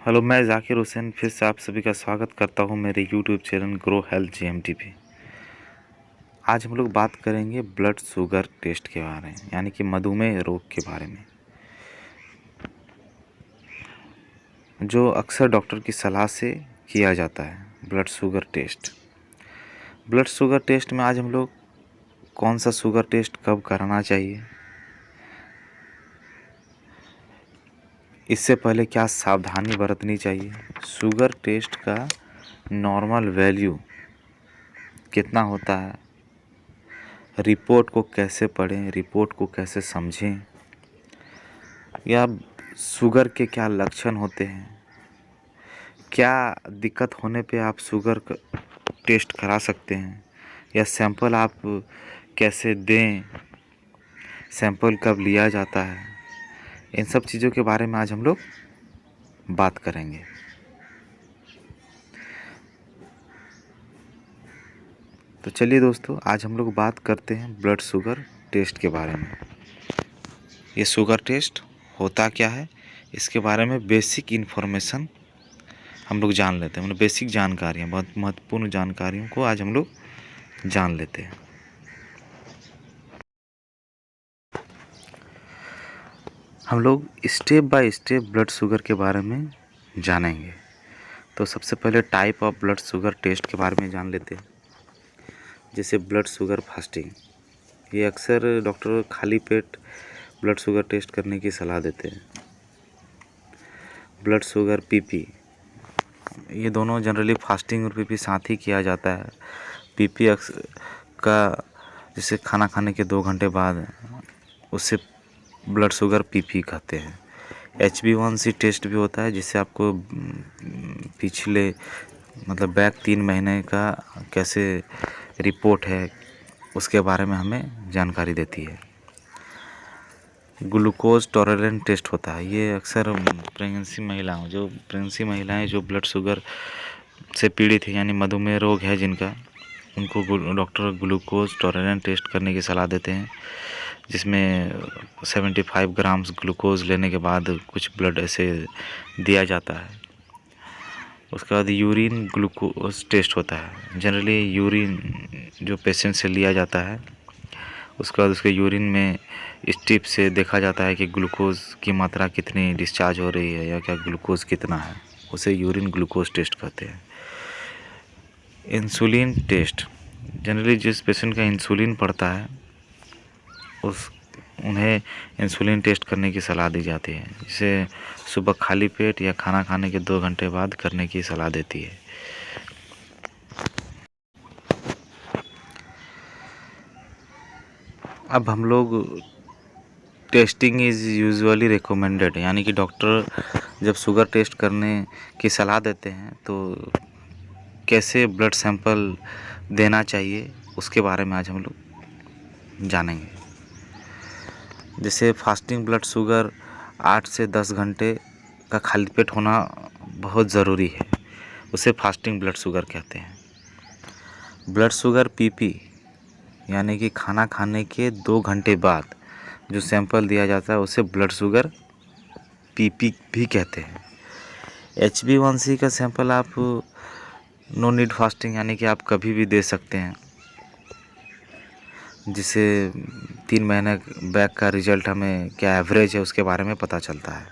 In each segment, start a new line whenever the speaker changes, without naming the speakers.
Hello, मैं ज़ाकिर हुसैन फिर से आप सभी का स्वागत करता हूं मेरे YouTube channel grow health GMT पे। आज हम लोग बात करेंगे ब्लड शुगर टेस्ट के बारे में, यानी कि मधुमेह रोग के बारे में, जो अक्सर डॉक्टर की सलाह से किया जाता है। ब्लड शुगर टेस्ट में आज हम लोग कौन सा शुगर टेस्ट कब कराना चाहिए, इससे पहले क्या सावधानी बरतनी चाहिए, शुगर टेस्ट का नॉर्मल वैल्यू कितना होता है, रिपोर्ट को कैसे पढ़ें, रिपोर्ट को कैसे समझें, या शुगर के क्या लक्षण होते हैं, क्या दिक्कत होने पे आप शुगर टेस्ट करा सकते हैं, या सैंपल आप कैसे दें, सैंपल कब लिया जाता है, इन सब चीज़ों के बारे में आज हम लोग बात करेंगे। तो चलिए दोस्तों, आज हम लोग बात करते हैं ब्लड शुगर टेस्ट के बारे में। ये शुगर टेस्ट होता क्या है, इसके बारे में बेसिक इन्फॉर्मेशन हम लोग जान लेते हैं। मतलब बेसिक जानकारियाँ, बहुत महत्वपूर्ण जानकारियों को आज हम लोग जान लेते हैं। हम लोग step by step blood sugar के बारे में जानेंगे। तो सबसे पहले type of blood sugar test के बारे में जान लेते हैं। जैसे ब्लड शुगर फास्टिंग, ये अक्सर डॉक्टर खाली पेट ब्लड शुगर टेस्ट करने की सलाह देते हैं। ब्लड शुगर पीपी, ये दोनों जनरली फास्टिंग और पीपी साथ ही किया जाता है। पीपी का जैसे खाना खाने के 2 घंटे बाद, उससे ब्लड शुगर पीपी कहते हैं। HbA1c टेस्ट भी होता है, जिससे आपको पिछले मतलब बैक 3 महीने का कैसे रिपोर्ट है उसके बारे में हमें जानकारी देती है। ग्लूकोज टॉलरेंट टेस्ट होता है, ये अक्सर प्रेगनेंसी महिलाएं जो ब्लड शुगर से पीड़ित है, यानी मधुमेह रोग है जिनका, उनको डॉक्टर ग्लूकोज टॉलरेंट टेस्ट करने की सलाह देते हैं, जिसमें 75 ग्राम्स ग्लूकोज लेने के बाद कुछ ब्लड ऐसे दिया जाता है। उसके बाद यूरिन ग्लूकोज टेस्ट होता है। जनरली यूरिन जो पेशेंट से लिया जाता है, उसके बाद उसके यूरिन में स्ट्रिप से देखा जाता है कि ग्लूकोज की मात्रा कितनी डिस्चार्ज हो रही है या क्या ग्लूकोज कितना है, उसे यूरिन ग्लूकोज टेस्ट कहते हैं। इंसुलिन टेस्ट, जनरली जिस पेशेंट का इंसुलिन पड़ता है उन्हें इंसुलिन टेस्ट करने की सलाह दी जाती है, जिसे सुबह खाली पेट या खाना खाने के 2 घंटे बाद करने की सलाह देती है। अब हम लोग टेस्टिंग इज़ यूजुअली रिकमेंडेड, यानी कि डॉक्टर जब शुगर टेस्ट करने की सलाह देते हैं तो कैसे ब्लड सैंपल देना चाहिए उसके बारे में आज हम लोग जानेंगे। जैसे फास्टिंग ब्लड शुगर 8 से 10 घंटे का खाली पेट होना बहुत ज़रूरी है, उसे फास्टिंग ब्लड शुगर कहते हैं। ब्लड शुगर पीपी, यानी कि खाना खाने के 2 घंटे बाद जो सैंपल दिया जाता है उसे ब्लड शुगर पीपी भी कहते हैं। HbA1c का सैंपल आप नो नीड फास्टिंग, यानी कि आप कभी भी दे सकते हैं, जिससे 3 महीने बैक का रिजल्ट हमें क्या एवरेज है उसके बारे में पता चलता है।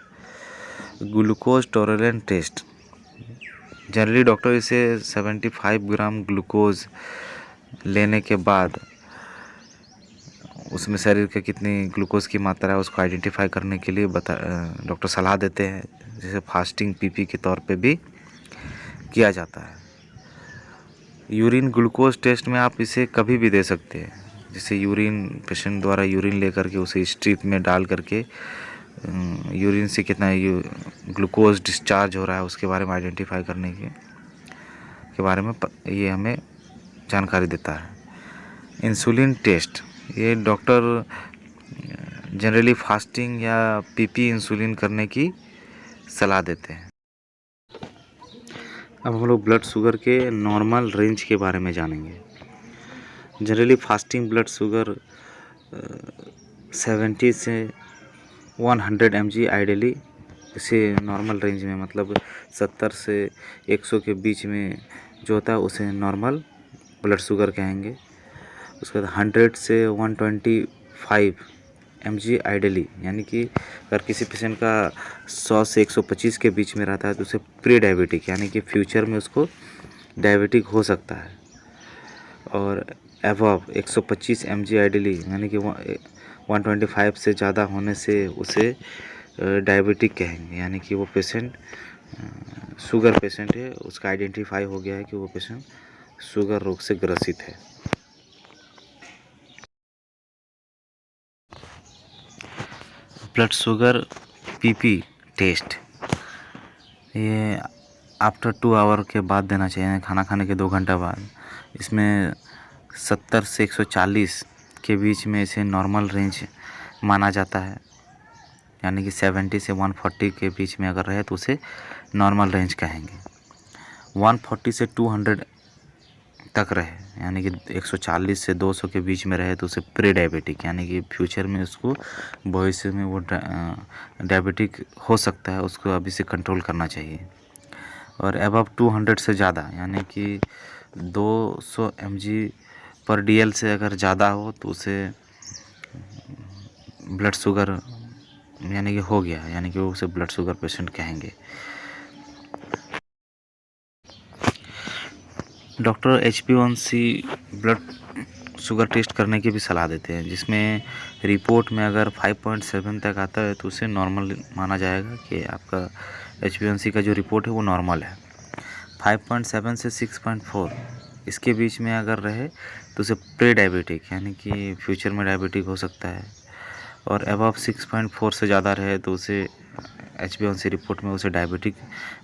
Glucose tolerant test, generally doctor इसे 75 ग्राम ग्लूकोज लेने के बाद उसमें शरीर के कितनी ग्लूकोज की मात्रा है उसको आइडेंटिफाई करने के लिए डॉक्टर सलाह देते हैं, जिसे फास्टिंग पीपी के तौर पे भी किया जाता है। यूरिन ग्लूकोज टेस्ट में आप इसे कभी भी दे सकते हैं, जैसे यूरिन पेशेंट द्वारा यूरिन लेकर के उसे स्ट्रिप में डाल करके यूरिन से कितना ग्लूकोज डिस्चार्ज हो रहा है उसके बारे में आइडेंटिफाई करने के बारे में ये हमें जानकारी देता है। इंसुलिन टेस्ट, ये डॉक्टर जनरली फास्टिंग या पीपी इंसुलिन करने की सलाह देते हैं। अब हम लोग ब्लड शुगर के नॉर्मल रेंज के बारे में जानेंगे। जनरली फास्टिंग ब्लड शुगर 70 से 100 mg आइडियली इसे नॉर्मल रेंज में, मतलब 70 से 100 के बीच में जो होता है उसे नॉर्मल ब्लड शुगर कहेंगे। उसके बाद 100 से 125 mg आइडली, यानी कि अगर किसी पेशेंट का 100 से 125 के बीच में रहता है तो उसे प्री डायबिटिक, यानी कि फ्यूचर में उसको डायबिटिक हो सकता है। और एवव 125 mg आइडली, यानी कि 125 से ज़्यादा होने से उसे डायबिटिक कहेंगे, यानी कि वो पेशेंट शुगर पेशेंट है, उसका आइडेंटिफाई हो गया है कि वो पेशेंट शुगर रोग से ग्रसित है। ब्लड शुगर पीपी टेस्ट, ये आफ्टर 2 आवर के बाद देना चाहिए, खाना खाने के 2 घंटा बाद। इसमें 70 से 140 के बीच में इसे नॉर्मल रेंज माना जाता है, यानी कि 70 से 140 के बीच में अगर रहे तो उसे नॉर्मल रेंज कहेंगे। 140 से 200 तक रहे, यानी कि 140 से 200 के बीच में रहे तो उसे प्री डायबिटिक, यानी कि फ्यूचर में उसको भविष्य में वो डायबिटिक हो सकता है, उसको अभी से कंट्रोल करना चाहिए। और अबव 200 से ज़्यादा, यानी कि 200 mg पर DL से अगर ज़्यादा हो तो उसे ब्लड शुगर यानी कि हो गया, यानी कि वो उसे ब्लड शुगर पेशेंट कहेंगे। Doctor HbA1c blood sugar test करने की भी सलाह देते हैं, जिसमें रिपोर्ट में अगर 5.7 तक आता है तो उसे नॉर्मल माना जाएगा कि आपका HbA1c का जो रिपोर्ट है वो नॉर्मल है। 5.7 से 6.4 इसके बीच में अगर रहे तो उसे प्री डायबिटिक, यानी कि फ्यूचर में डायबिटिक हो सकता है। और अबव 6.4 से ज़्यादा रहे तो उसे HbA1c रिपोर्ट में उसे डायबिटिक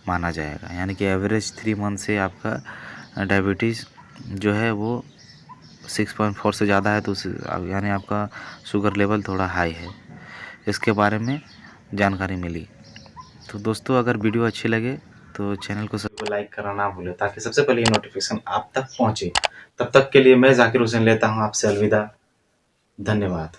माना जाएगा, यानी कि एवरेज 3 मंथ से आपका डायबिटीज़ जो है वो 6.4 से ज़्यादा है तो उसे यानी आपका शुगर लेवल थोड़ा हाई है। इसके बारे में जानकारी मिली। तो दोस्तों, अगर वीडियो अच्छी लगे तो चैनल को लाइक करना ना भूलें, ताकि सबसे पहले ये नोटिफिकेशन आप तक पहुँचे। तब तक के लिए मैं जाकिर हुसैन लेता हूँ आपसे अलविदा। धन्यवाद।